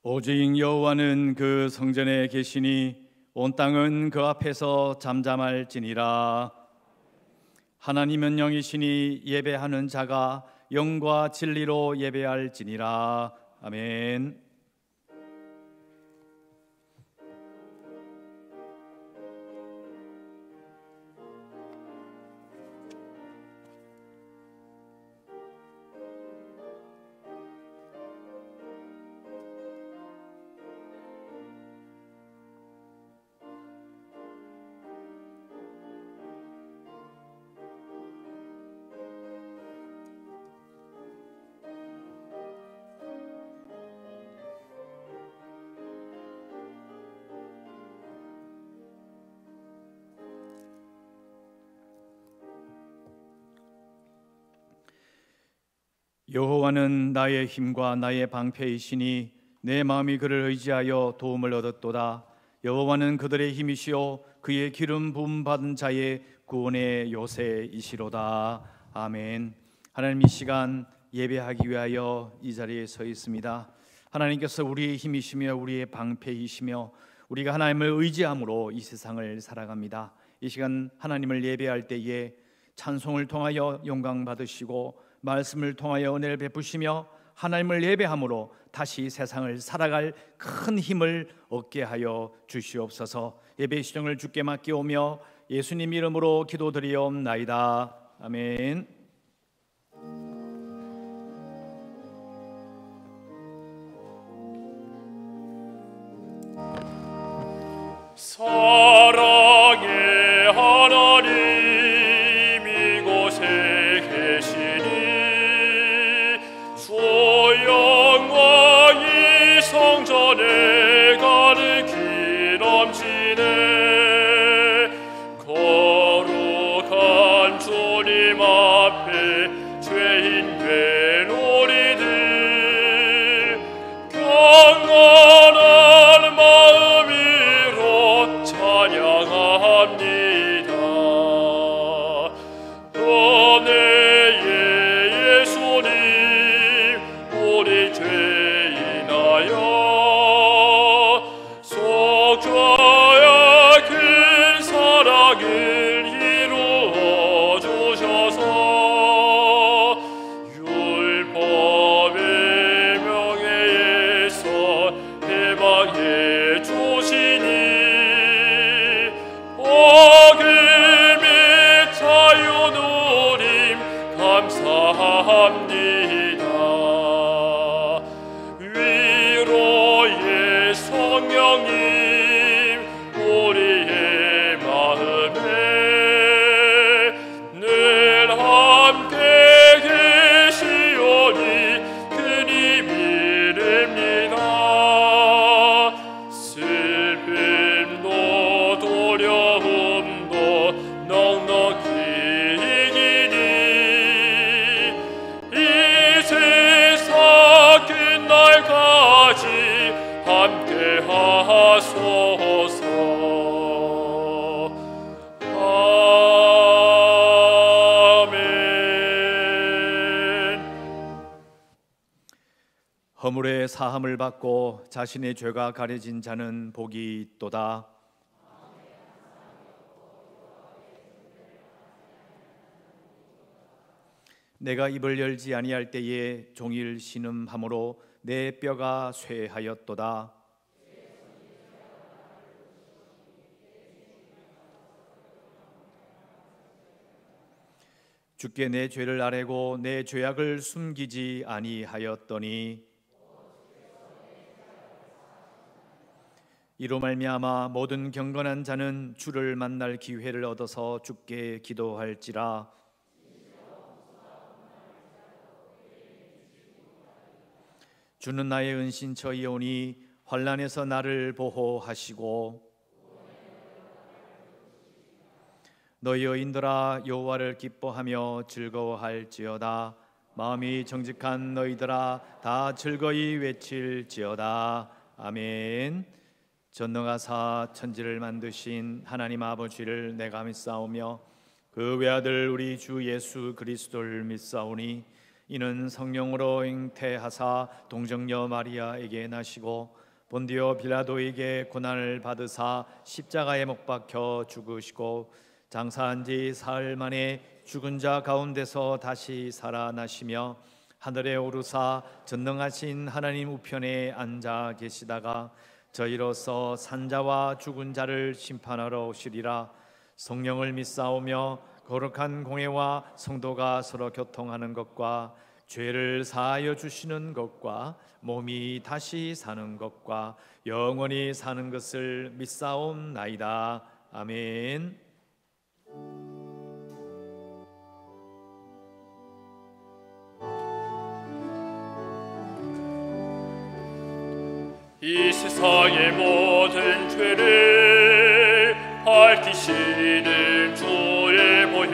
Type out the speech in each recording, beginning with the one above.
오직 여호와는 그 성전에 계시니 온 땅은 그 앞에서 잠잠할지니라. 하나님은 영이시니 예배하는 자가 영과 진리로 예배할지니라. 아멘. 여호와는 나의 힘과 나의 방패이시니 내 마음이 그를 의지하여 도움을 얻었도다. 여호와는 그들의 힘이시요 그의 기름 부음 받은 자의 구원의 요새이시로다. 아멘. 하나님, 이 시간 예배하기 위하여 이 자리에 서 있습니다. 하나님께서 우리의 힘이시며 우리의 방패이시며 우리가 하나님을 의지함으로 이 세상을 살아갑니다. 이 시간 하나님을 예배할 때에 찬송을 통하여 영광 받으시고 말씀을 통하여 은혜를 베푸시며 하나님을 예배함으로 다시 세상을 살아갈 큰 힘을 얻게 하여 주시옵소서. 예배 시정을 주께 맡기오며 예수님 이름으로 기도드리옵나이다. 아멘. 사랑의 하나님 이곳에 계시니 주 영광이 성전에 가득히 넘치네. 거룩한 주님 앞에 죄인 된 우리들 경건한 마음으로 찬양합니다. 은혜의 예수님 우리 죄인하여 속죄의 큰 사랑을 이루어 주셔서 율법의 명예에서 해방해 주시니 복음의 자유 누림 감사합니다. 위로의 성령님 우리의 마음에 늘 함께 계시오니 그니 믿습니다. 슬픔도 두려움도 넉넉히 이기니 이 세상 끝날까지 함께 하소서. 아멘. 허물의 사함을 받고 자신의 죄가 가려진 자는 복이 있도다. 내가 입을 열지 아니할 때에 종일 신음함으로 내 뼈가 쇠하였도다. 주께 내 죄를 아뢰고 내 죄악을 숨기지 아니하였더니 이로 말미암아 모든 경건한 자는 주를 만날 기회를 얻어서 주께 기도할지라. 주는 나의 은신처이오니 환난에서 나를 보호하시고 너희 여인들아 여호와를 기뻐하며 즐거워할지어다. 마음이 정직한 너희들아 다 즐거이 외칠지어다. 아멘. 전능하사 천지를 만드신 하나님 아버지를 내가 믿사오며 그 외아들 우리 주 예수 그리스도를 믿사오니 이는 성령으로 잉태하사 동정녀 마리아에게 나시고 본디오 빌라도에게 고난을 받으사 십자가에 못 박혀 죽으시고 장사한 지 사흘 만에 죽은 자 가운데서 다시 살아나시며 하늘에 오르사 전능하신 하나님 우편에 앉아 계시다가 저희로서 산자와 죽은 자를 심판하러 오시리라. 성령을 믿사오며 거룩한 공회와 성도가 서로 교통하는 것과 죄를 사하여 주시는 것과 몸이 다시 사는 것과 영원히 사는 것을 믿사옵나이다. 아멘. 이 세상의 모든 죄를 밝히시는 주의 보혈,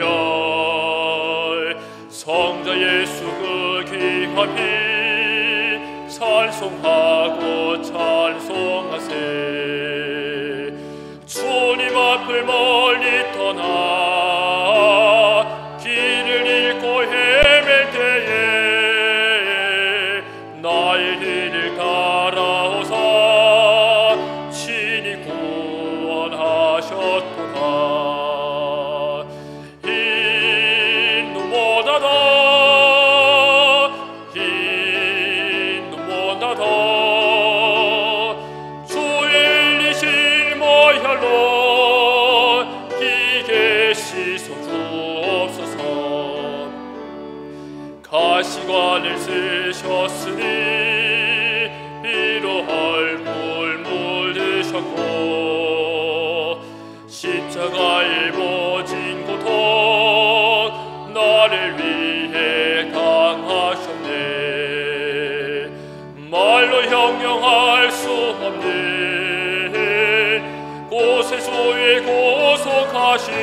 성자 예수 그 귀한 피 찬송하고 찬송하세. 주님 앞을 멀리 떠나 길을 잃고 헤맬 때에 나의 길을 따라오사 친히 구원하셨도다. 흰 눈보다다 흰 눈보다다 주의 흘리신 보혈로 기게 씻어 주옵소서. 가시관을 쓰셨으니 피로 얼굴 묻으셨고 십자가에 모진 고통 나를 위해 당하셨네. 말로 형용할 수 없는 고세주의 고속하심,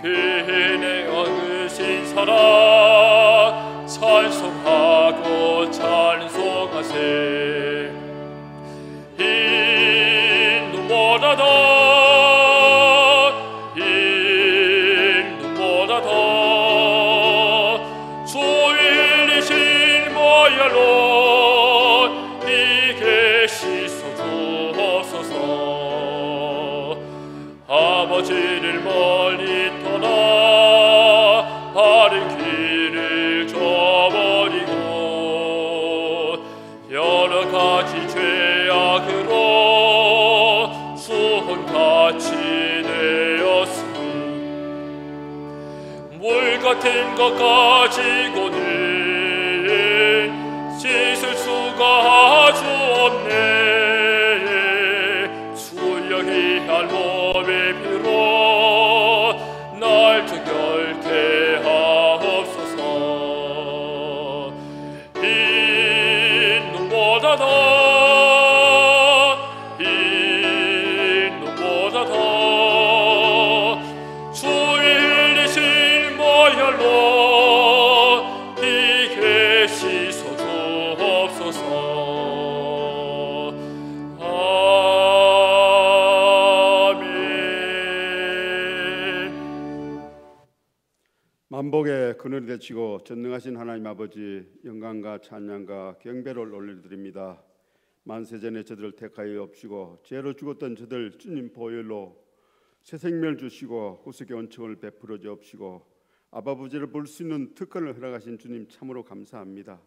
그의 어으신 사랑 찬송하고 찬송하세. 흰 눈보다다 흰 눈보다다 주의 흘리신 보혈로 이게 씻어 주옵소서. 아버지를 멀리 떠나 바른 길을 저버리고 여러 가지 죄악으로 수혼같이 되었으니 물 같은 것 가지고는 씻을 수가 아주 없네. 주여 한 몸의 피로 날 정결케 하옵소서. 흰 눈보다다 흰 눈보다다 주의 흘리신 보혈로 이게 씻어 주옵소서. 만복의 그늘이 되시고 전능하신 하나님 아버지, 영광과 찬양과 경배를 올려드립니다. 만세전에 저들을 택하여 없이고 죄로 죽었던 저들 주님 보혈로 새 생명을 주시고 구속의 원청을 베풀어 주옵시고 아버지를 볼 수 있는 특권을 허락하신 주님 참으로 감사합니다.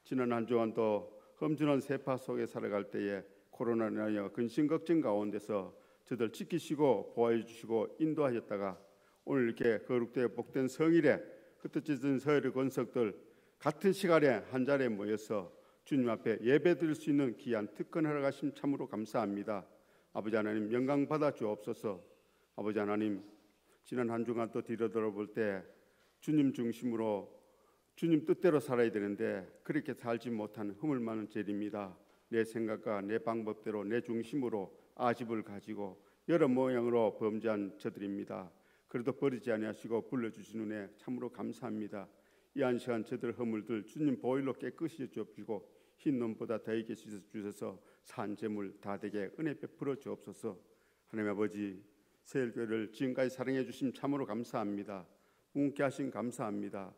지난 한 주간도 험준한 세파 속에 살아갈 때에 코로나로 인하여 근심 걱정 가운데서 저들 지키시고 보호해 주시고 인도하셨다가 오늘 이렇게 거룩되어 복된 성일에 흩어진 서열의 권석들 같은 시간에 한 자리에 모여서 주님 앞에 예배드릴 수 있는 귀한 특권 허락하심 참으로 감사합니다. 아버지 하나님 영광 받아 주옵소서. 아버지 하나님 지난 한 주간 또 뒤로 돌아볼 때 주님 중심으로 주님 뜻대로 살아야 되는데 그렇게 살지 못하는 허물 많은 죄입니다. 내 생각과 내 방법대로 내 중심으로 아집을 가지고 여러 모양으로 범죄한 저들입니다. 그래도 버리지 아니하시고 불러주신 은혜 참으로 감사합니다. 이 한 시간 저들 허물들 주님 보혈로 깨끗이 주옵시고 흰 눈보다 더하게 씻어주셔서 산 제물 다 되게 은혜 베풀어 주옵소서. 하나님 아버지 세일교회를 지금까지 사랑해 주신 참으로 감사합니다. 묵게 하신 감사합니다.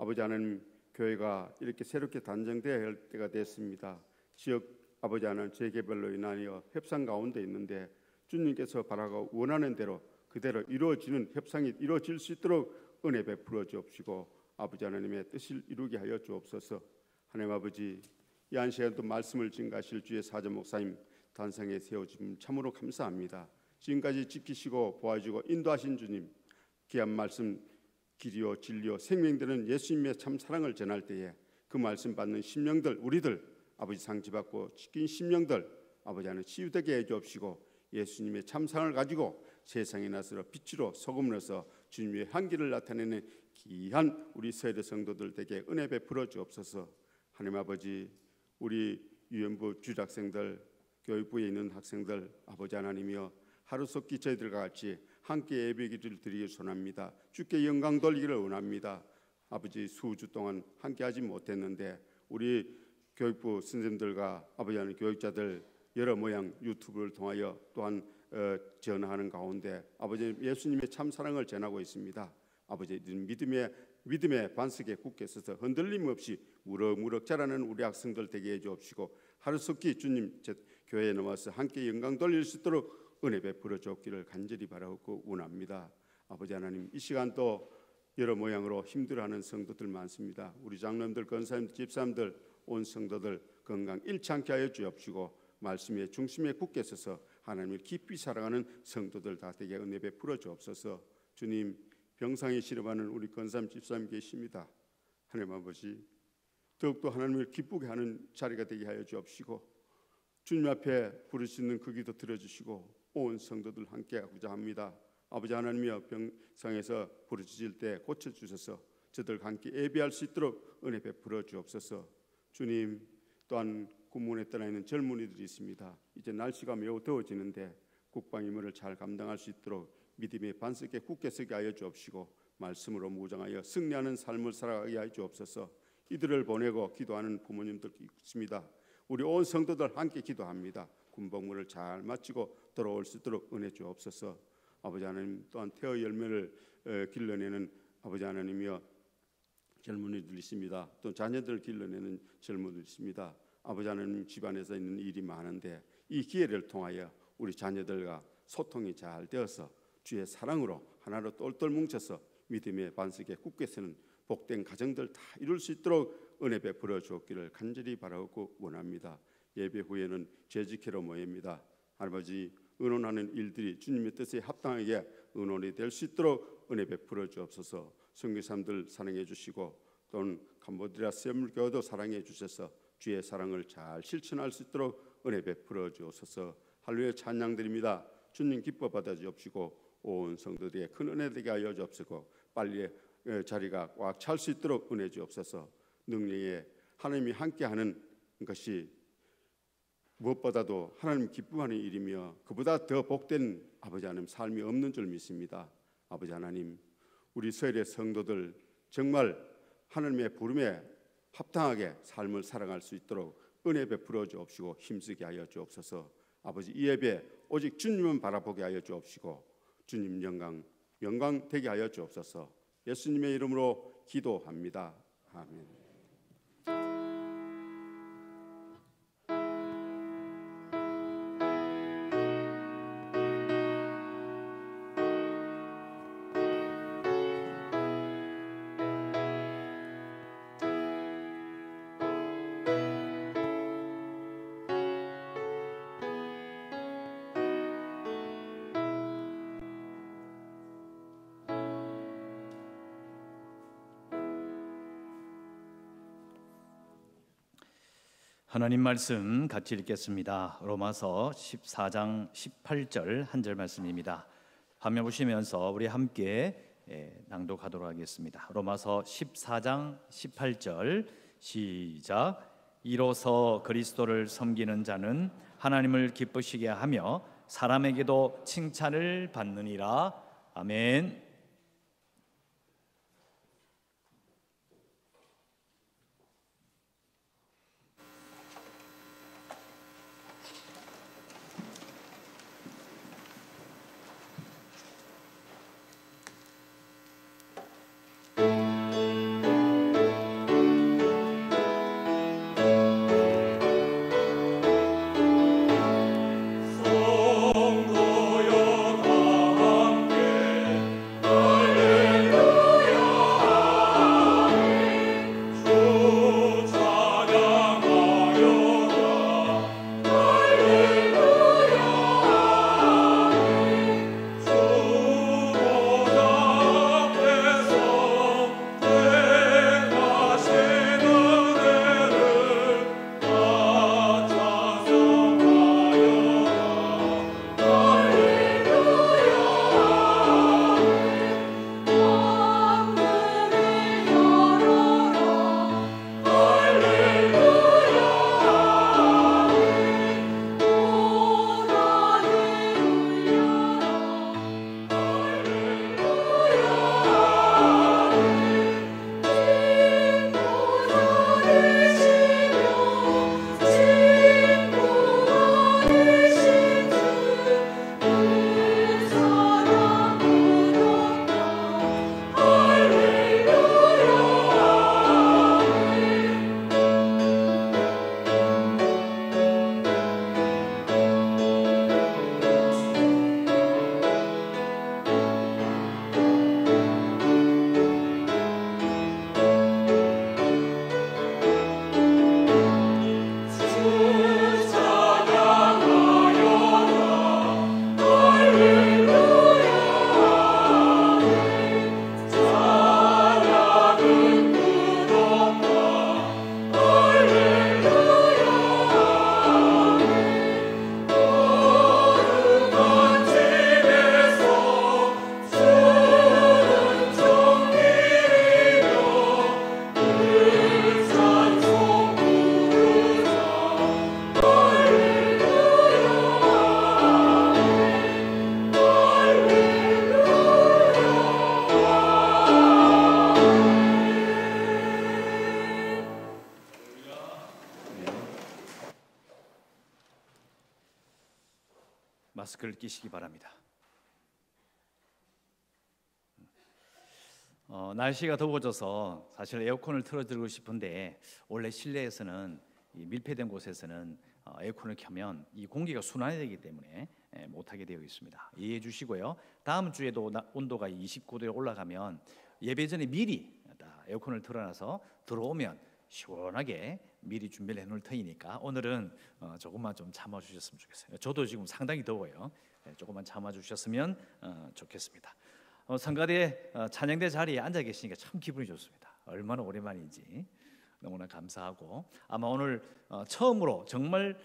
아버지 하나님, 교회가 이렇게 새롭게 단정되어야 할 때가 됐습니다. 지역 아버지 하나님 재개발로 인하여 협상 가운데 있는데 주님께서 바라고 원하는 대로 그대로 이루어지는 협상이 이루어질 수 있도록 은혜 베풀어 주옵시고 아버지 하나님의 뜻을 이루게 하여 주옵소서. 하나님 아버지, 이 한 시간도 말씀을 증가하실 주의 사전 목사님 단상에 세워주심 참으로 감사합니다. 지금까지 지키시고 보아주고 인도하신 주님, 귀한 말씀 길이요 진리요 생명되는 예수님의 참 사랑을 전할 때에 그 말씀 받는 심령들, 우리들 아버지 상지받고 지킨 심령들 아버지 하나님 치유되게 해주옵시고 예수님의 참 사랑을 가지고 세상에 나서 빛으로 소금으로서 주님의 향기를 나타내는 귀한 우리 세례 성도들 에게 은혜 베풀어 주옵소서. 하나님 아버지, 우리 유엔부 주학생들, 교육부에 있는 학생들 아버지 하나님이여 하루속히 저희들과 같이 함께 예배기를 드리기 원합니다. 주께 영광 돌리기를 원합니다. 아버지, 수주 동안 함께하지 못했는데 우리 교육부 선생님들과 아버지 하나님 교육자들 여러 모양 유튜브를 통하여 또한 전하는 가운데 아버지 예수님의 참 사랑을 전하고 있습니다. 아버지, 믿음의 반석에 굳게 서서 흔들림 없이 무럭무럭 자라는 우리 학생들 되게 해주옵시고 하루속히 주님 교회에 넘어서 함께 영광 돌릴 수 있도록 은혜 베풀어 주옵기를 간절히 바라고 원합니다. 아버지 하나님, 이 시간 또 여러 모양으로 힘들어하는 성도들 많습니다. 우리 장로님들, 권사님들, 집사님들, 온 성도들 건강 잃지 않게 하여 주옵시고 말씀의 중심에 굳게 서서 하나님을 깊이 사랑하는 성도들 다 되게 은혜 베풀어 주옵소서. 주님, 병상에 실험하는 우리 권사님, 집사님 계십니다. 하나님 아버지, 더욱더 하나님을 기쁘게 하는 자리가 되게 하여 주옵시고 주님 앞에 부를 수 있는 그 기도 들어주시고 온 성도들 함께 하고자 합니다. 아버지 하나님이여, 병상에서 부르짖을 때 고쳐주셔서 저들과 함께 예배할 수 있도록 은혜 베풀어 주옵소서. 주님, 또한 군문에 떠나 있는 젊은이들이 있습니다. 이제 날씨가 매우 더워지는데 국방 임무를 잘 감당할 수 있도록 믿음의 반석에 굳게 서게 하여 주옵시고 말씀으로 무장하여 승리하는 삶을 살아가게 하여 주옵소서. 이들을 보내고 기도하는 부모님들 있습니다. 우리 온 성도들 함께 기도합니다. 군복무를 잘 마치고 돌아올 수 있도록 은혜 주옵소서. 아버지 하나님, 또한 태어 열매를 길러내는 아버지 하나님이여 젊은이들 있습니다. 또 자녀들 길러내는 젊은이들 있습니다. 아버지 하나님, 집안에서 있는 일이 많은데 이 기회를 통하여 우리 자녀들과 소통이 잘 되어서 주의 사랑으로 하나로 똘똘 뭉쳐서 믿음의 반석에 굳게 서는 복된 가정들 다 이룰 수 있도록 은혜 베풀어 주옵기를 간절히 바라고 원합니다. 예배 후에는 재직회로 모입니다. 아버지, 의논하는 일들이 주님의 뜻에 합당하게 의논이 될 수 있도록 은혜 베풀어 주옵소서. 선교사님들 사랑해 주시고 또는 캄보디아 세물교도 사랑해 주셔서 주의 사랑을 잘 실천할 수 있도록 은혜 베풀어 주옵소서. 할렐루야 찬양드립니다. 주님 기뻐 받아 주옵시고 온 성도들에게 큰 은혜 되게 하여 주옵시고 빨리 자리가 꽉 찰 수 있도록 은혜 주옵소서. 능력에 하나님이 함께하는 것이 무엇보다도 하나님 기뻐하는 일이며 그보다 더 복된 아버지 하나님 삶이 없는 줄 믿습니다. 아버지 하나님, 우리 서열의 성도들 정말 하나님의 부름에 합당하게 삶을 살아갈 수 있도록 은혜 베풀어 주옵시고 힘쓰게 하여 주옵소서. 아버지, 이 예배 오직 주님만 바라보게 하여 주옵시고 주님 영광 되게 하여 주옵소서. 예수님의 이름으로 기도합니다. 아멘. 하나님 말씀 같이 읽겠습니다. 로마서 14장 18절 한 절 말씀입니다. 화면 보시면서 우리 함께 낭독하도록 하겠습니다. 로마서 14장 18절 시작. 이로써 그리스도를 섬기는 자는 하나님을 기쁘시게 하며 사람에게도 칭찬을 받느니라. 아멘. 마스크를 끼시기 바랍니다. 날씨가 더워져서 사실 에어컨을 틀어드리고 싶은데 원래 실내에서는 이 밀폐된 곳에서는 에어컨을 켜면 이 공기가 순환되기 때문에 못하게 되어 있습니다. 이해해 주시고요. 다음 주에도 온도가 29도에 올라가면 예배 전에 미리 에어컨을 틀어놔서 들어오면 시원하게 미리 준비를 해놓을 테니까 오늘은 조금만 좀 참아주셨으면 좋겠어요. 저도 지금 상당히 더워요. 조금만 참아주셨으면 좋겠습니다. 성가대 찬양대 자리에 앉아 계시니까 참 기분이 좋습니다. 얼마나 오랜만인지 너무나 감사하고 아마 오늘 처음으로 정말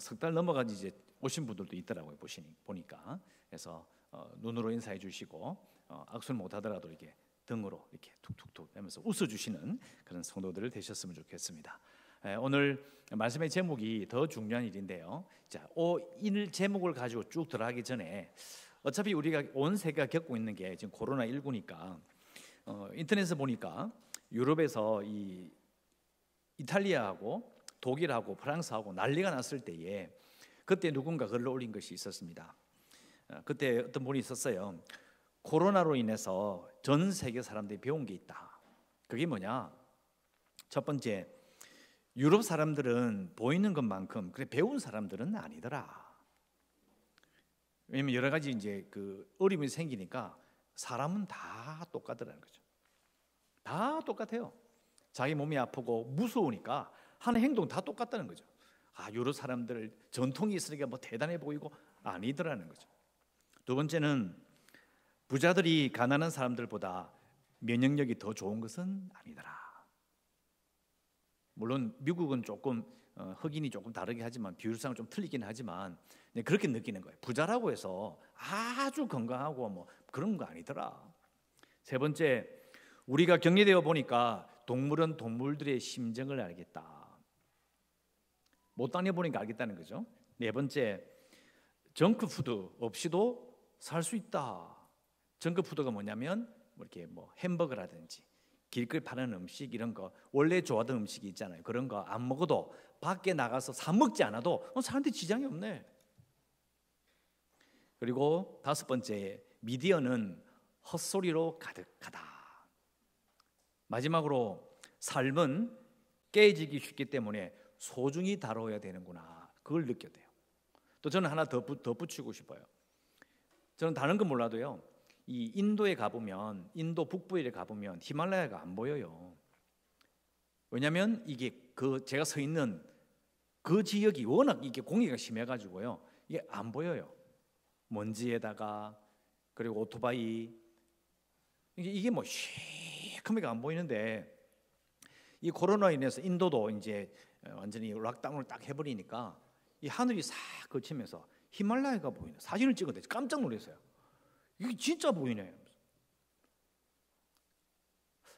석 달 넘어간 이제 오신 분들도 있더라고요. 보니까 그래서 눈으로 인사해 주시고 악수를 못 하더라도 이렇게 등으로 이렇게 툭툭툭 하면서 웃어주시는 그런 성도들 되셨으면 좋겠습니다. 오늘 말씀의 제목이 더 중요한 일인데요. 자, 이 제목을 가지고 쭉 들어가기 전에 어차피 우리가 온 세계가 겪고 있는 게 지금 코로나19니까 인터넷에 보니까 유럽에서 이 이탈리아하고 독일하고 프랑스하고 난리가 났을 때에 그때 누군가 글을 올린 것이 있었습니다. 그때 어떤 분이 있었어요. 코로나로 인해서 전 세계 사람들이 배운 게 있다. 그게 뭐냐? 첫 번째, 유럽 사람들은 보이는 것만큼 그래 배운 사람들은 아니더라. 왜냐면 여러 가지 이제 그 어려움이 생기니까 사람은 다 똑같더라는 거죠. 다 똑같아요. 자기 몸이 아프고 무서우니까 하는 행동 다 똑같다는 거죠. 유럽 사람들 전통이 있으니까 뭐 대단해 보이고 아니더라는 거죠. 두 번째는 부자들이 가난한 사람들보다 면역력이 더 좋은 것은 아니더라. 물론 미국은 조금 흑인이 조금 다르게 하지만 비율상은 좀 틀리긴 하지만 그렇게 느끼는 거예요. 부자라고 해서 아주 건강하고 뭐 그런 거 아니더라. 세 번째, 우리가 격리되어 보니까 동물은 동물들의 심정을 알겠다. 못 다녀보니까 알겠다는 거죠. 네 번째, 정크푸드 없이도 살 수 있다. 정크푸드가 뭐냐면 이렇게 뭐 햄버거라든지 길거리 파는 음식 이런 거 원래 좋아하던 음식이 있잖아요. 그런 거 안 먹어도 밖에 나가서 사 먹지 않아도 사람들이 지장이 없네. 그리고 다섯 번째, 미디어는 헛소리로 가득하다. 마지막으로 삶은 깨지기 쉽기 때문에 소중히 다뤄야 되는구나. 그걸 느꼈대요. 또 저는 하나 더 붙이고 싶어요. 저는 다른 건 몰라도요. 이 인도에 가보면 인도 북부에 가보면 히말라야가 안 보여요. 왜냐하면 이게 제가 서 있는 그 지역이 워낙 이게 공기가 심해가지고요. 이게 안 보여요. 먼지에다가 그리고 오토바이 이게 뭐 시커멓게 안 보이는데 이 코로나 인해서 인도도 이제 완전히 락다운을 딱 해버리니까 이 하늘이 싹 거치면서 히말라야가 보이네. 사진을 찍었는데 깜짝 놀랐어요. 이게 진짜 보이네.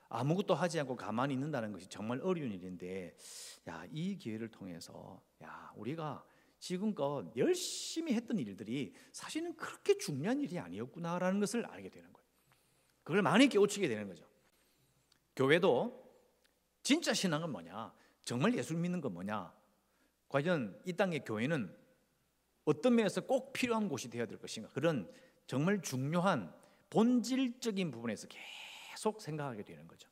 아무것도 하지 않고 가만히 있는다는 것이 정말 어려운 일인데, 이 기회를 통해서 우리가 지금껏 열심히 했던 일들이 사실은 그렇게 중요한 일이 아니었구나라는 것을 알게 되는 거예요. 그걸 많이 깨우치게 되는 거죠. 교회도 진짜 신앙은 뭐냐? 정말 예수를 믿는 건 뭐냐? 과연 이 땅의 교회는 어떤 면에서 꼭 필요한 곳이 되어야 될 것인가? 그런 정말 중요한 본질적인 부분에서 계속 생각하게 되는 거죠.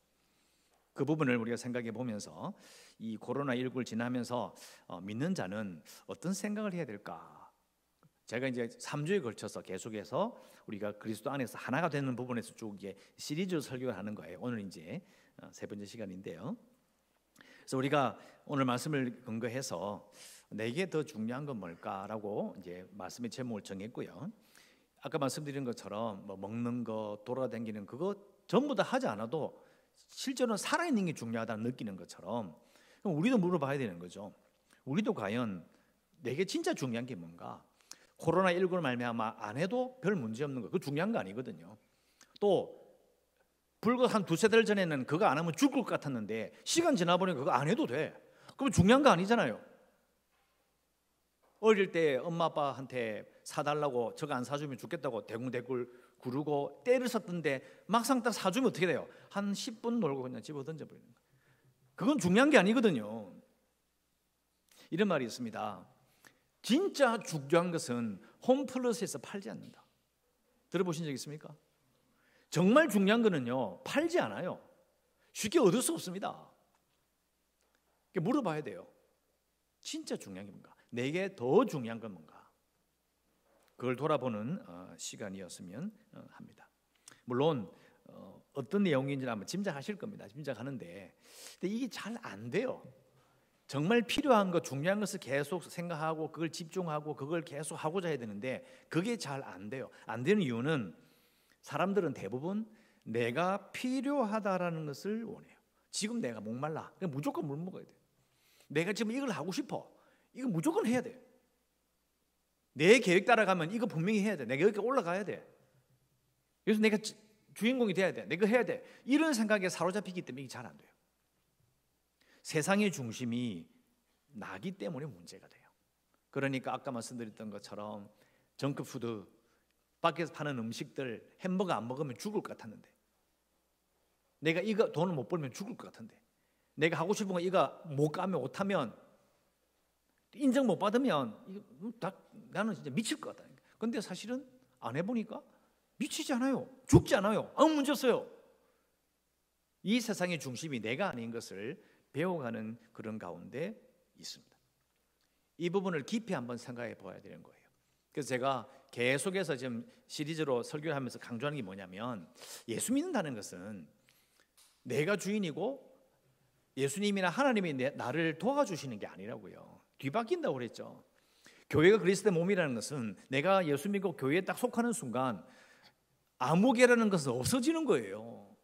그 부분을 우리가 생각해 보면서 이 코로나19를 지나면서 믿는 자는 어떤 생각을 해야 될까? 제가 이제 3주에 걸쳐서 계속해서 우리가 그리스도 안에서 하나가 되는 부분에서 쭉 이제 시리즈 설교를 하는 거예요. 오늘 이제 세 번째 시간인데요. 그래서 우리가 오늘 말씀을 근거해서 내게 더 중요한 건 뭘까라고 이제 말씀의 제목을 정했고요. 아까 말씀드린 것처럼 뭐 먹는 거, 돌아다니는 그거 전부 다 하지 않아도 실제로는 살아있는 게 중요하다는 느끼는 것처럼 우리도 물어봐야 되는 거죠. 우리도 과연 내게 진짜 중요한 게 뭔가? 코로나19를 말미암아 안 해도 별 문제 없는 거, 그거 중요한 거 아니거든요. 또 불과 한 두세 달 전에는 그거 안 하면 죽을 것 같았는데 시간 지나보니까 그거 안 해도 돼. 그럼 중요한 거 아니잖아요. 어릴 때 엄마 아빠한테 사달라고 저거 안 사주면 죽겠다고 대굴대굴 구르고 때를 썼던데 막상 딱 사주면 어떻게 돼요? 한 10분 놀고 그냥 집어 던져버리는 거예요. 그건 중요한 게 아니거든요. 이런 말이 있습니다. 진짜 중요한 것은 홈플러스에서 팔지 않는다. 들어보신 적 있습니까? 정말 중요한 거는요, 팔지 않아요. 쉽게 얻을 수 없습니다. 물어봐야 돼요. 진짜 중요한 게 뭔가? 내게 더 중요한 건 뭔가? 그걸 돌아보는 시간이었으면 합니다. 물론 어떤 내용인지는 아마 짐작하실 겁니다. 짐작하는데 근데 이게 잘 안 돼요. 정말 필요한 것, 중요한 것을 계속 생각하고 그걸 집중하고 그걸 계속 하고자 해야 되는데 그게 잘 안 돼요. 안 되는 이유는 사람들은 대부분 내가 필요하다라는 것을 원해요. 지금 내가 목말라. 그냥 무조건 물 먹어야 돼요. 내가 지금 이걸 하고 싶어. 이거 무조건 해야 돼요. 내 계획 따라가면 이거 분명히 해야 돼. 내가 여기 올라가야 돼. 그래서 내가 주인공이 돼야 돼. 내가 해야 돼. 이런 생각에 사로잡히기 때문에 이게 잘 안 돼요. 세상의 중심이 나기 때문에 문제가 돼요. 그러니까 아까 말씀드렸던 것처럼 정크푸드, 밖에서 파는 음식들, 햄버거 안 먹으면 죽을 것 같았는데, 내가 이거 돈을 못 벌면 죽을 것 같은데, 내가 하고 싶은 거 이거 못 가면 못하면, 인정 못 받으면 이거 나는 진짜 미칠 것 같다. 근데 사실은 안 해보니까 미치지 않아요. 죽지 않아요. 아무 문제 없어요. 이 세상의 중심이 내가 아닌 것을 배워가는 그런 가운데 있습니다. 이 부분을 깊이 한번 생각해 봐야 되는 거예요. 그래서 제가 계속해서 지금 시리즈로 설교를 하면서 강조하는 게 뭐냐면, 예수 믿는다는 것은 내가 주인이고 예수님이나 하나님이 나를 도와주시는 게 아니라고요. 뒤바뀐다고 그랬죠. 교회가 그리스도의 몸이라는 것은 내가 예수 믿고 교회에 딱 속하는 순간 암흑이라는 것은 없어지는 거예요.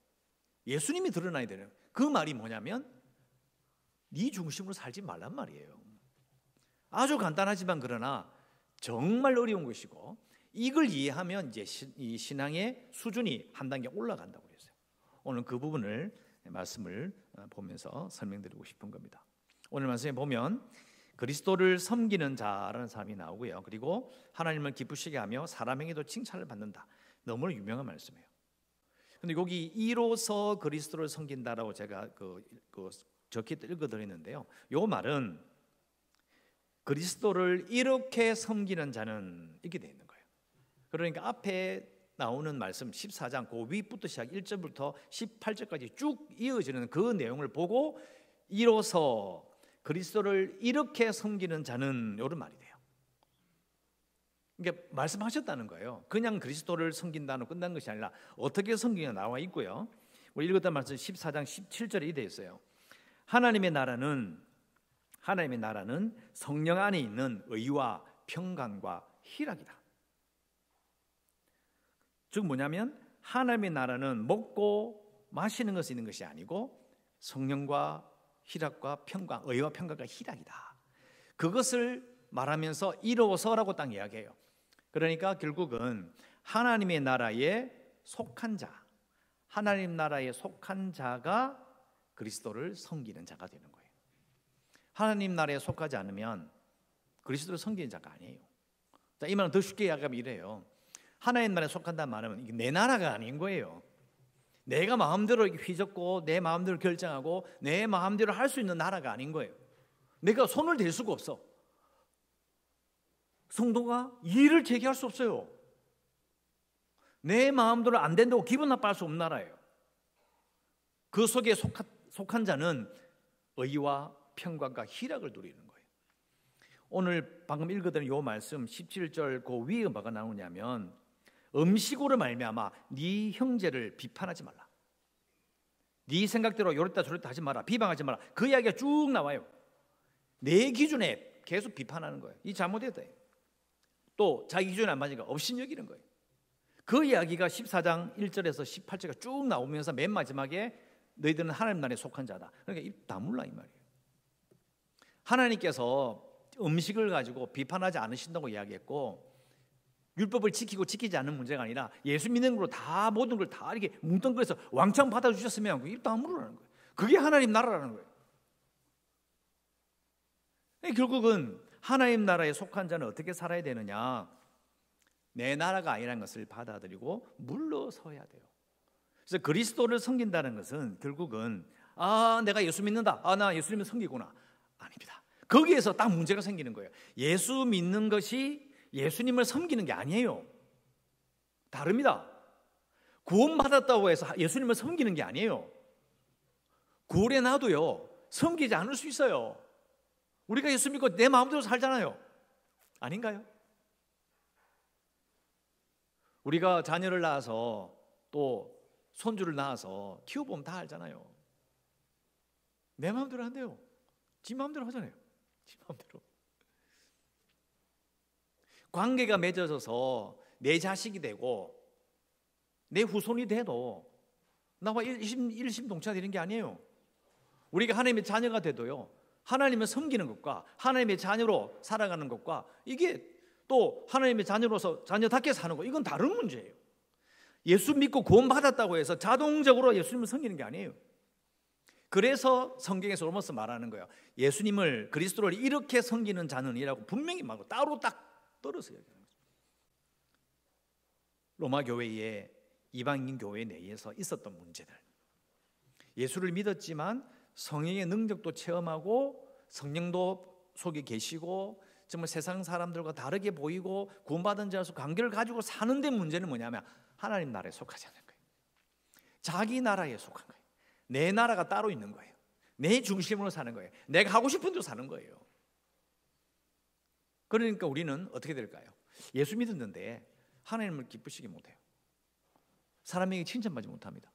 예수님이 드러나야 되는. 그 말이 뭐냐면 네 중심으로 살지 말란 말이에요. 아주 간단하지만 그러나 정말 어려운 것이고, 이걸 이해하면 이제 이 신앙의 수준이 한 단계 올라간다고 그랬어요. 오늘 그 부분을 말씀을 보면서 설명드리고 싶은 겁니다. 오늘 말씀에 보면 그리스도를 섬기는 자라는 사람이 나오고요. 그리고 하나님을 기쁘시게 하며 사람에게도 칭찬을 받는다. 너무 유명한 말씀이에요. 근데 여기 이로써 그리스도를 섬긴다라고 제가 적혀 읽어드렸는데요. 이 말은 그리스도를 이렇게 섬기는 자는 이렇게 되어 있는 거예요. 그러니까 앞에 나오는 말씀 14장 그 위부터 시작 1절부터 18절까지 쭉 이어지는 그 내용을 보고 이로써 그리스도를 이렇게 섬기는 자는 이런 말이 돼요. 그러니까 말씀하셨다는 거예요. 그냥 그리스도를 섬긴다는 끝난 것이 아니라 어떻게 섬기냐 나와 있고요. 우리 읽었던 말씀 14장 17절에 되어 있어요. 하나님의 나라는 성령 안에 있는 의와 평강과 희락이다. 즉 뭐냐면 하나님의 나라는 먹고 마시는 것이 있는 것이 아니고 성령과 희락과 평강, 의와 평강과 희락이다. 그것을 말하면서 이로서라고 딱 이야기해요. 그러니까 결국은 하나님의 나라에 속한 자, 하나님 나라에 속한 자가 그리스도를 섬기는 자가 되는 거예요. 하나님 나라에 속하지 않으면 그리스도를 섬기는 자가 아니에요. 자, 이 말은 더 쉽게 이야기하면 이래요. 하나님 나라에 속한다는 말은 이게 내 나라가 아닌 거예요. 내가 마음대로 휘젓고 내 마음대로 결정하고 내 마음대로 할 수 있는 나라가 아닌 거예요. 내가 손을 댈 수가 없어. 성도가 이의를 제기할 수 없어요. 내 마음대로 안 된다고 기분 나빠할 수 없는 나라예요. 그 속에 속한 자는 의와 평강과 희락을 누리는 거예요. 오늘 방금 읽어드린 이 말씀 17절 그 위에 뭐가 나오냐면 음식으로 말미암아 네 형제를 비판하지 말라. 네 생각대로 요랬다 저랬다 하지 마라. 비방하지 마라. 그 이야기가 쭉 나와요. 내 기준에 계속 비판하는 거예요. 이 잘못했다. 또 자기 기준에 안 맞으니까 업신여기는 거예요. 그 이야기가 14장 1절에서 18절가 쭉 나오면서 맨 마지막에 너희들은 하나님 나라에 속한 자다. 그러니까 입 다물라 이 말이에요. 하나님께서 음식을 가지고 비판하지 않으신다고 이야기했고, 율법을 지키고 지키지 않는 문제가 아니라 예수 믿는 걸로 다 모든 걸 다 이렇게 뭉뚱그려서 왕창 받아주셨으면 입 다물으라는 거예요. 그게 하나님 나라라는 거예요. 결국은 하나님 나라에 속한 자는 어떻게 살아야 되느냐? 내 나라가 아니라는 것을 받아들이고 물러서야 돼요. 그래서 그리스도를 섬긴다는 것은 결국은 내가 예수 믿는다. 나 예수님을 섬기구나. 아닙니다. 거기에서 딱 문제가 생기는 거예요. 예수 믿는 것이 예수님을 섬기는 게 아니에요. 다릅니다. 구원받았다고 해서 예수님을 섬기는 게 아니에요. 구원에 놔도요, 섬기지 않을 수 있어요. 우리가 예수 믿고 내 마음대로 살잖아요. 아닌가요? 우리가 자녀를 낳아서 또 손주를 낳아서 키워보면 다 알잖아요. 내 마음대로 한대요. 지 마음대로 하잖아요. 지 마음대로. 관계가 맺어져서 내 자식이 되고 내 후손이 돼도 나와 일심동체가 되는 게 아니에요. 우리가 하나님의 자녀가 돼도요, 하나님을 섬기는 것과 하나님의 자녀로 살아가는 것과 이게 또 하나님의 자녀로서 자녀답게 사는 거, 이건 다른 문제예요. 예수 믿고 구원받았다고 해서 자동적으로 예수님을 섬기는 게 아니에요. 그래서 성경에서 로마서 말하는 거예요. 예수님을, 그리스도를 이렇게 섬기는 자는이라고 분명히 말하고 따로 딱 떨어서 얘기하는 거죠. 로마 교회에 이방인 교회 내에서 있었던 문제들, 예수를 믿었지만 성령의 능력도 체험하고 성령도 속에 계시고 정말 세상 사람들과 다르게 보이고 구원받은 자로서 관계를 가지고 사는데 문제는 뭐냐면 하나님 나라에 속하지 않는 거예요. 자기 나라에 속한 거예요. 내 나라가 따로 있는 거예요. 내 중심으로 사는 거예요. 내가 하고 싶은 대로 사는 거예요. 그러니까 우리는 어떻게 될까요? 예수 믿었는데 하나님을 기쁘시게 못해요. 사람에게 칭찬받지 못합니다.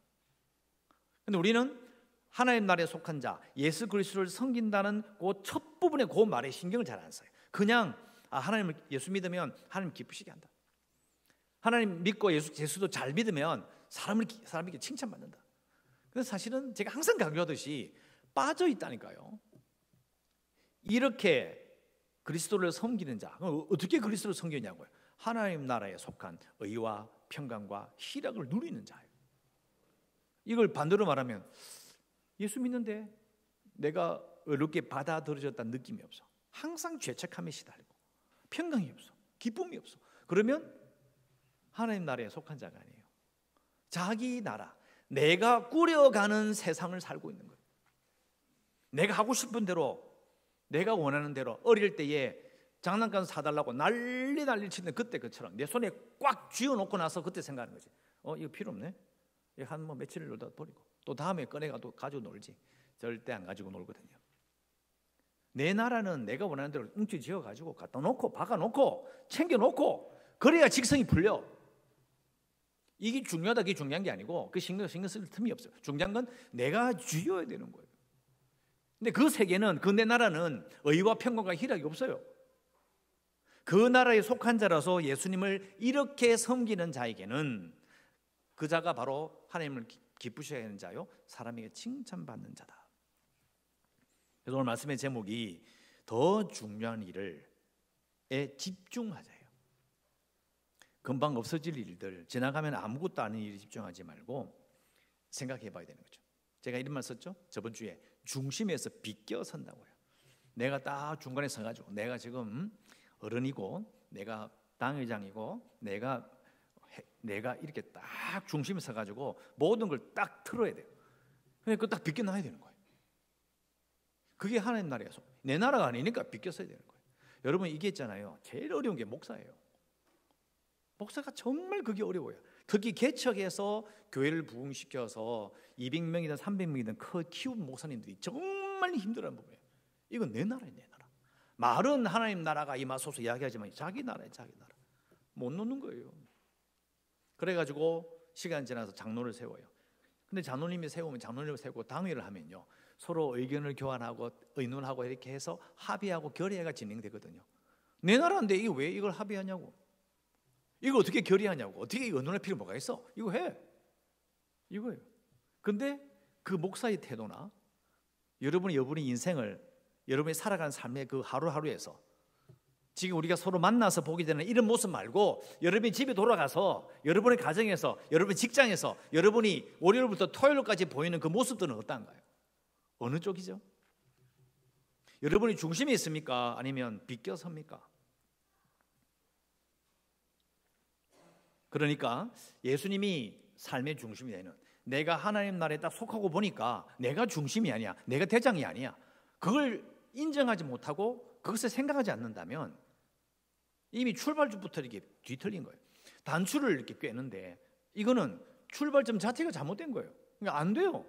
그런데 우리는 하나님 나라에 속한 자, 예수 그리스도를 섬긴다는 그 첫 부분의 그 말에 신경을 잘 안 써요. 그냥 하나님을, 예수 믿으면 하나님 기쁘시게 한다. 하나님 믿고 예수도 잘 믿으면 사람에게 칭찬받는다. 그래서 사실은 제가 항상 강조하듯이 빠져 있다니까요. 이렇게 그리스도를 섬기는 자, 어떻게 그리스도를 섬기냐고요? 하나님 나라에 속한 의와 평강과 희락을 누리는 자예요. 이걸 반대로 말하면 예수 믿는데 내가 어렵게 받아들여졌다는 느낌이 없어. 항상 죄책함에 시달리고 평강이 없어, 기쁨이 없어. 그러면 하나님 나라에 속한 자가 아니에요. 자기 나라, 내가 꾸려가는 세상을 살고 있는 거예요. 내가 하고 싶은 대로, 내가 원하는 대로. 어릴 때에 장난감 사달라고 난리 치는데 그때 그처럼 내 손에 꽉 쥐어놓고 나서 그때 생각하는 거지. 이거 필요 없네. 이거 한 며칠을 놀다 버리고 또 다음에 꺼내가도 가지고 놀지. 절대 안 가지고 놀거든요. 내 나라는 내가 원하는 대로 뭉치 지어가지고 갖다 놓고 박아놓고 챙겨놓고 그래야 직성이 풀려. 이게 중요하다, 그게 중요한 게 아니고 그 신경 쓸 틈이 없어요. 중요한 건 내가 쥐어야 되는 거예요. 근데 그 세계는, 그 내 나라는 의와 평강과 희락이 없어요. 그 나라에 속한 자라서 예수님을 이렇게 섬기는 자에게는 그 자가 바로 하나님을 기쁘시게 하는 자요, 사람에게 칭찬받는 자다. 그래서 오늘 말씀의 제목이 더 중요한 일에 집중하자예요. 금방 없어질 일들, 지나가면 아무것도 아닌 일에 집중하지 말고 생각해 봐야 되는 거죠. 제가 이런 말 썼죠? 저번 주에 중심에서 비껴 선다고요. 내가 딱 중간에 서가지고 내가 지금 어른이고 내가 당회장이고 내가 이렇게 딱 중심에 서가지고 모든 걸 딱 틀어야 돼요. 그러니까 그거 딱 비껴놔야 되는 거예요. 그게 하나님 나라에서, 내 나라가 아니니까 비껴서야 되는 거예요. 여러분, 이게 있잖아요, 제일 어려운 게 목사예요. 목사가 정말 그게 어려워요. 특히 개척해서 교회를 부흥시켜서 200명이든 300명이든 키운 목사님들이 정말 힘들어하는 부분이에요. 이건 내 나라예요, 내 나라. 말은 하나님 나라가 임하소서 이야기하지만 자기 나라예요, 자기 나라. 못 놓는 거예요. 그래가지고 시간 지나서 장로를 세워요. 근데 장로님이 세우면 장로님을 세우고 당회를 하면요, 서로 의견을 교환하고 의논하고 이렇게 해서 합의하고 결의가 진행되거든요. 내 나라인데 이게 왜 이걸 합의하냐고, 이거 어떻게 결의하냐고, 어떻게 의논할 필요 뭐가 있어? 이거 해, 이거예요. 근데 그 목사의 태도나 여러분의 인생을, 여러분이 살아가는 삶의 그 하루하루에서 지금 우리가 서로 만나서 보게 되는 이런 모습 말고 여러분이 집에 돌아가서 여러분의 가정에서, 여러분의 직장에서 여러분이 월요일부터 토요일까지 보이는 그 모습들은 어떤가요? 어느 쪽이죠? 여러분이 중심에 있습니까? 아니면 비껴섭니까? 그러니까 예수님이 삶의 중심이 되는, 내가 하나님 나라에 딱 속하고 보니까 내가 중심이 아니야, 내가 대장이 아니야, 그걸 인정하지 못하고 그것을 생각하지 않는다면 이미 출발점부터 이렇게 뒤틀린 거예요. 단추를 이렇게 꿰는데 이거는 출발점 자체가 잘못된 거예요. 그러니까 안 돼요.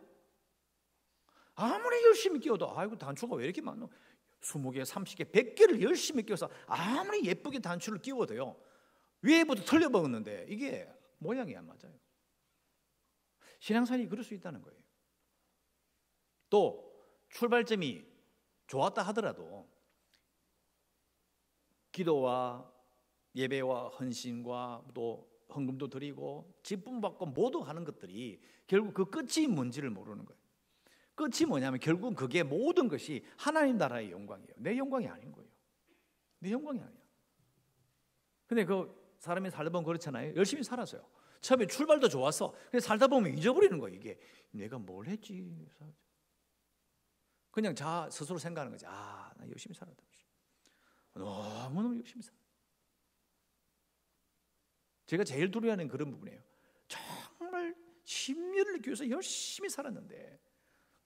아무리 열심히 끼워도 아이고 단추가 왜 이렇게 많노? 20개, 30개, 100개를 열심히 끼워서 아무리 예쁘게 단추를 끼워도요 위에부터 틀려먹었는데 이게 모양이 안 맞아요. 신앙생활이 그럴 수 있다는 거예요. 또 출발점이 좋았다 하더라도 기도와 예배와 헌신과 또 헌금도 드리고 직분 받고 모두 하는 것들이 결국 그 끝이 뭔지를 모르는 거예요. 끝이 뭐냐면 결국은 그게 모든 것이 하나님 나라의 영광이에요. 내 영광이 아닌 거예요. 내 영광이 아니야. 근데 그 사람이 살다 보면 그렇잖아요. 열심히 살았어요. 처음에 출발도 좋았어. 근데 살다 보면 잊어버리는 거예요. 이게 내가 뭘 했지. 그냥 자 스스로 생각하는 거지. 아, 나 열심히 살았다. 너무너무 열심히 살았다. 제가 제일 두려워하는 그런 부분이에요. 정말 심혈을 기울여서 열심히 살았는데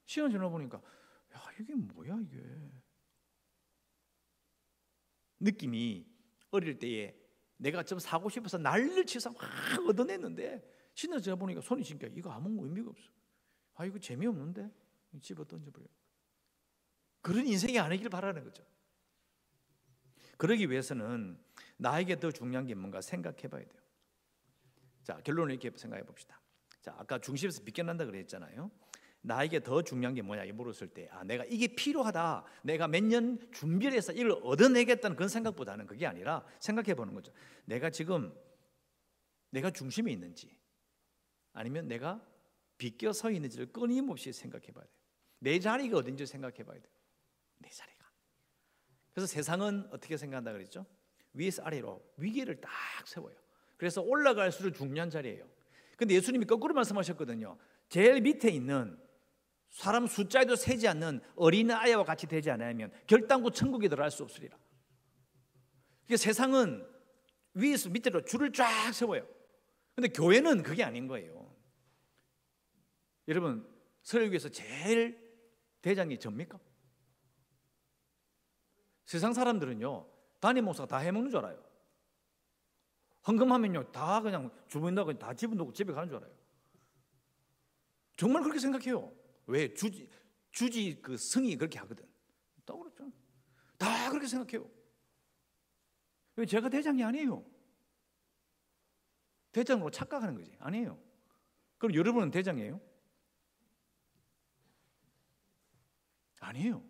시간 지나 보니까 야 이게 뭐야 이게. 느낌이 어릴 때에 내가 좀 사고 싶어서 난리를 치서 막 얻어냈는데 신나 지나 보니까 손이 지니까 이거 아무 의미가 없어. 아 이거 재미없는데 집어 던져버려요. 그런 인생이 아니길 바라는 거죠. 그러기 위해서는 나에게 더 중요한 게 뭔가 생각해 봐야 돼요. 자, 결론을 이렇게 생각해 봅시다. 자, 아까 중심에서 비껴난다 그랬잖아요. 나에게 더 중요한 게 뭐냐 물었을 때 내가 이게 필요하다. 내가 몇 년 준비를 해서 이걸 얻어내겠다는 그런 생각보다는 그게 아니라 생각해 보는 거죠. 내가 지금 내가 중심에 있는지 아니면 내가 비껴 서 있는지를 끊임없이 생각해 봐야 돼요. 내 자리가 어딘지 생각해 봐야 돼요. 내 자리가. 그래서 세상은 어떻게 생각한다 그랬죠? 위에서 아래로 위계를 딱 세워요. 그래서 올라갈수록 중요한 자리예요. 근데 예수님이 거꾸로 말씀하셨거든요. 제일 밑에 있는 사람 숫자에도 세지 않는 어린아이와 같이 되지 않으면 결단코 천국에 들어갈 수 없으리라. 그러니까 세상은 위에서 밑으로 줄을 쫙 세워요. 근데 교회는 그게 아닌 거예요. 여러분 설교에서 제일 대장이 접니까? 세상 사람들은요 담임 목사가 다 해먹는 줄 알아요. 헌금하면요 다 그냥 주문다고 다 집어넣고 집에 가는 줄 알아요. 정말 그렇게 생각해요. 왜? 주지 그 성이 그렇게 하거든. 다 그렇죠. 다 그렇게 생각해요. 왜? 제가 대장이 아니에요. 대장으로 착각하는 거지. 아니에요. 그럼 여러분은 대장이에요? 아니에요.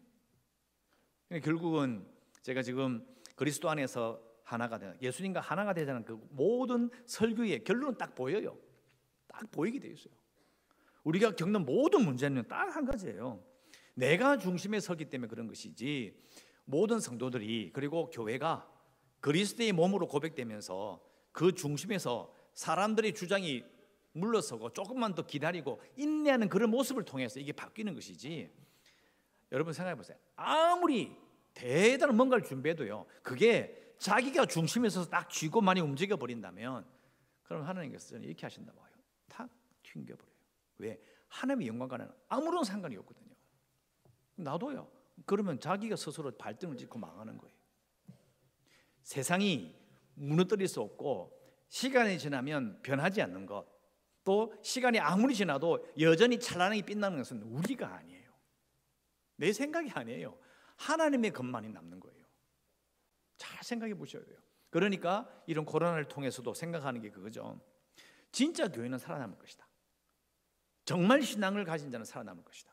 결국은 제가 지금 그리스도 안에서 하나가 되는 예수님과 하나가 되자는 그 모든 설교의 결론은 딱 보여요. 딱 보이게 되어 있어요. 우리가 겪는 모든 문제는 딱 한 가지예요. 내가 중심에 서기 때문에 그런 것이지 모든 성도들이 그리고 교회가 그리스도의 몸으로 고백되면서 그 중심에서 사람들의 주장이 물러서고 조금만 더 기다리고 인내하는 그런 모습을 통해서 이게 바뀌는 것이지. 여러분 생각해 보세요. 아무리 대단한 뭔가를 준비해도요 그게 자기가 중심에 서서 딱 쥐고 많이 움직여 버린다면 그럼 하나님께서 이렇게 하신다고 해요. 탁 튕겨버려요. 왜? 하나님의 영광과는 아무런 상관이 없거든요. 나도요. 그러면 자기가 스스로 발등을 짚고 망하는 거예요. 세상이 무너뜨릴 수 없고 시간이 지나면 변하지 않는 것, 또 시간이 아무리 지나도 여전히 찬란하게 빛나는 것은 우리가 아니에요. 내 생각이 아니에요. 하나님의 것만이 남는 거예요. 잘 생각해 보셔야 돼요. 그러니까 이런 코로나를 통해서도 생각하는 게 그거죠. 진짜 교회는 살아남을 것이다. 정말 신앙을 가진 자는 살아남을 것이다.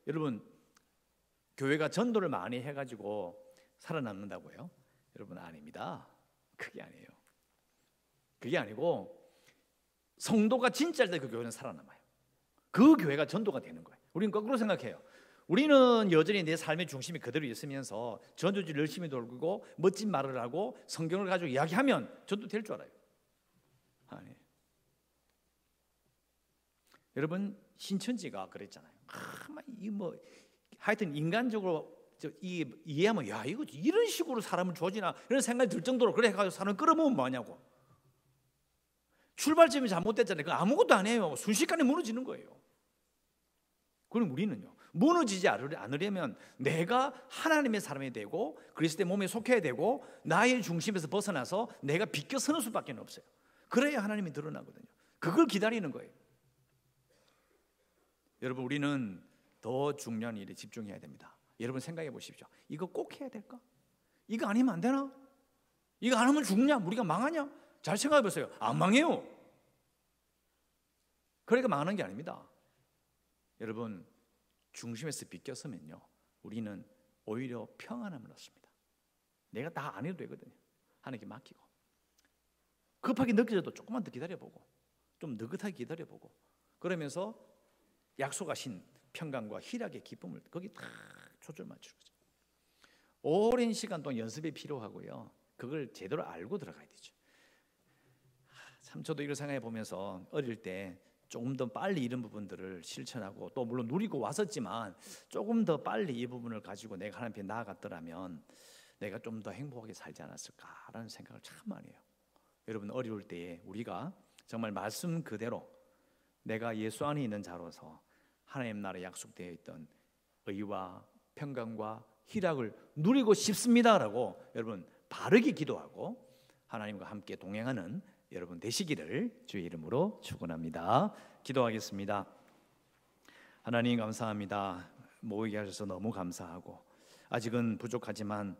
여러분 교회가 전도를 많이 해가지고 살아남는다고요? 여러분 아닙니다. 그게 아니에요. 그게 아니고 성도가 진짜일 때 그 교회는 살아남아요. 그 교회가 전도가 되는 거예요. 우리는 거꾸로 생각해요. 우리는 여전히 내 삶의 중심이 그대로 있으면서 전도지를 열심히 돌고 멋진 말을 하고 성경을 가지고 이야기하면 전도 될 줄 알아요. 아니에요. 여러분 신천지가 그랬잖아요. 하여튼 인간적으로 이해하면 야 이거 이런 식으로 사람을 조지나 이런 생각이 들 정도로 그래 가지고 사람을 끌어모으면 뭐하냐고. 출발점이 잘못됐잖아요. 그 아무것도 안 해요. 순식간에 무너지는 거예요. 그럼 우리는요. 무너지지 않으려면 내가 하나님의 사람이 되고 그리스도의 몸에 속해야 되고 나의 중심에서 벗어나서 내가 비껴 서는 수밖에 없어요. 그래야 하나님이 드러나거든요. 그걸 기다리는 거예요. 여러분, 우리는 더 중요한 일에 집중해야 됩니다. 여러분 생각해 보십시오. 이거 꼭 해야 될까? 이거 아니면 안 되나? 이거 안 하면 죽냐? 우리가 망하냐? 잘 생각해 보세요. 안 망해요. 그러니까 망하는 게 아닙니다. 여러분, 중심에서 비껴서면요, 우리는 오히려 평안함을 얻습니다. 내가 다 안 해도 되거든요. 하나님께 맡기고, 급하게 느껴져도 조금만 더 기다려보고, 좀 느긋하게 기다려보고, 그러면서 약속하신 평강과 희락의 기쁨을 거기 다 초점 맞추는 거죠. 오랜 시간 동안 연습이 필요하고요, 그걸 제대로 알고 들어가야 되죠. 참 저도 이걸 생각해 보면서 어릴 때 조금 더 빨리 이런 부분들을 실천하고, 또 물론 누리고 왔었지만 조금 더 빨리 이 부분을 가지고 내가 하나님 앞에 나아갔더라면 내가 좀 더 행복하게 살지 않았을까라는 생각을 참 많이 해요. 여러분, 어려울 때에 우리가 정말 말씀 그대로 내가 예수 안에 있는 자로서 하나님 나라에 약속되어 있던 의와 평강과 희락을 누리고 싶습니다라고 여러분 바르게 기도하고 하나님과 함께 동행하는 여러분 되시기를 주의 이름으로 축원합니다. 기도하겠습니다. 하나님 감사합니다. 모이게 하셔서 너무 감사하고, 아직은 부족하지만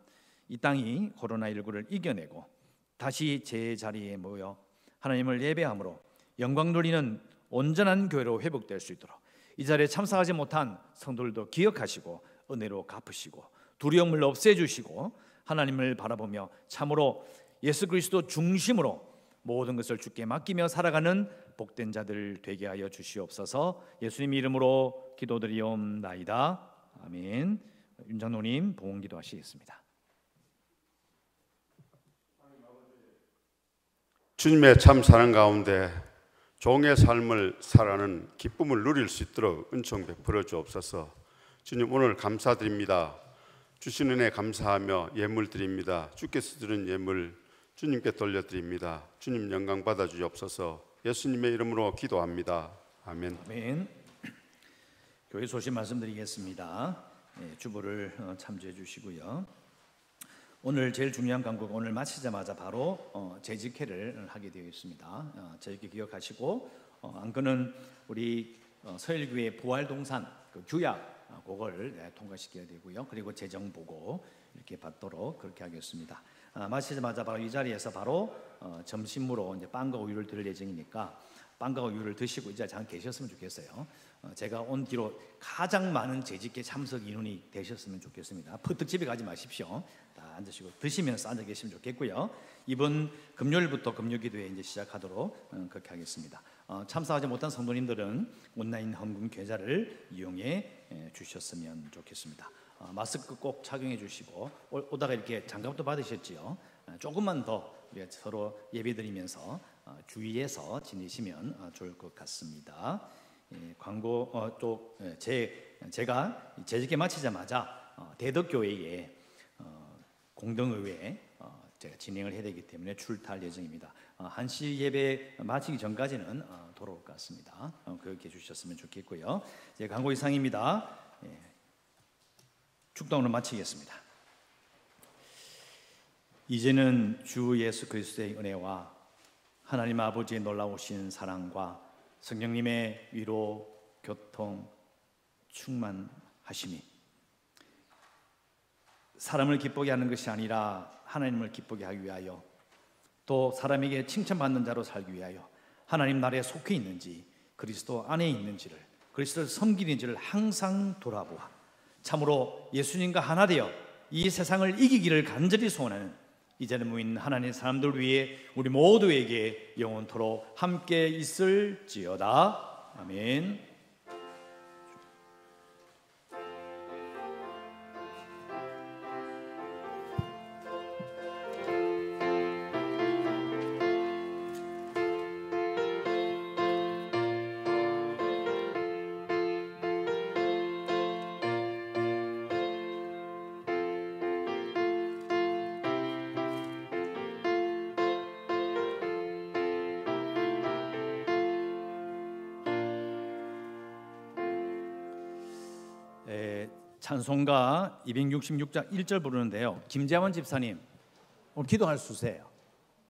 이 땅이 코로나19를 이겨내고 다시 제자리에 모여 하나님을 예배함으로 영광 돌리는 온전한 교회로 회복될 수 있도록 이 자리에 참석하지 못한 성도들도 기억하시고 은혜로 갚으시고 두려움을 없애주시고 하나님을 바라보며 참으로 예수 그리스도 중심으로 모든 것을 주께 맡기며 살아가는 복된 자들 되게 하여 주시옵소서. 예수님 이름으로 기도드리옵나이다. 아멘. 윤장로님 봉헌 기도하시겠습니다. 주님의 참 사랑 가운데 종의 삶을 살아가는 기쁨을 누릴 수 있도록 은총 베풀어 주옵소서. 주님, 오늘 감사드립니다. 주신 은혜 감사하며 예물 드립니다. 주께서 드린 예물 주님께 돌려드립니다. 주님 영광 받아 주옵소서. 예수님의 이름으로 기도합니다. 아멘. 아멘. 교회 소식 말씀드리겠습니다. 주보를 참조해 주시고요. 오늘 제일 중요한 강구가 오늘 마치자마자 바로 재직회를 하게 되어 있습니다. 재직회 기억하시고 안건은 우리 서일교회 부활동산 그 규약 그걸 통과시켜야 되고요. 그리고 재정 보고 이렇게 받도록 그렇게 하겠습니다. 마치자마자 바로 이 자리에서 바로 점심으로 이제 빵과 우유를 드릴 예정이니까 빵과 우유를 드시고 이 자리에 잠깐 계셨으면 좋겠어요. 제가 온 뒤로 가장 많은 재직회 참석 인원이 되셨으면 좋겠습니다. 특집에 가지 마십시오. 다 앉으시고 드시면서 앉아 계시면 좋겠고요. 이번 금요일부터 금요기도회 이제 시작하도록 그렇게 하겠습니다. 참석하지 못한 성도님들은 온라인 헌금 계좌를 이용해 주셨으면 좋겠습니다. 마스크 꼭 착용해 주시고 오다가 이렇게 장갑도 받으셨지요. 조금만 더 우리가 서로 예배드리면서 주의해서 지내시면 좋을 것 같습니다. 광고 제가 재직회 마치자마자 대덕교회에 공동의회 제가 진행을 해야 되기 때문에 출타할 예정입니다. 1시 예배 마치기 전까지는 돌아올 것 같습니다. 그렇게 해주셨으면 좋겠고요. 광고 이상입니다. 축도를 마치겠습니다. 이제는 주 예수 그리스도의 은혜와 하나님 아버지의 놀라우신 사랑과 성령님의 위로, 교통, 충만하심이 사람을 기쁘게 하는 것이 아니라 하나님을 기쁘게 하기 위하여, 또 사람에게 칭찬받는 자로 살기 위하여 하나님 나라에 속해 있는지 그리스도 안에 있는지를, 그리스도를 섬기는지를 항상 돌아보아 참으로 예수님과 하나 되어 이 세상을 이기기를 간절히 소원하는 이제는 무인 하나님의 사람들 위해 우리 모두에게 영원토록 함께 있을지어다. 아멘. 찬송가 266장 1절 부르는데요. 김재원 집사님 오늘 기도할 수세요.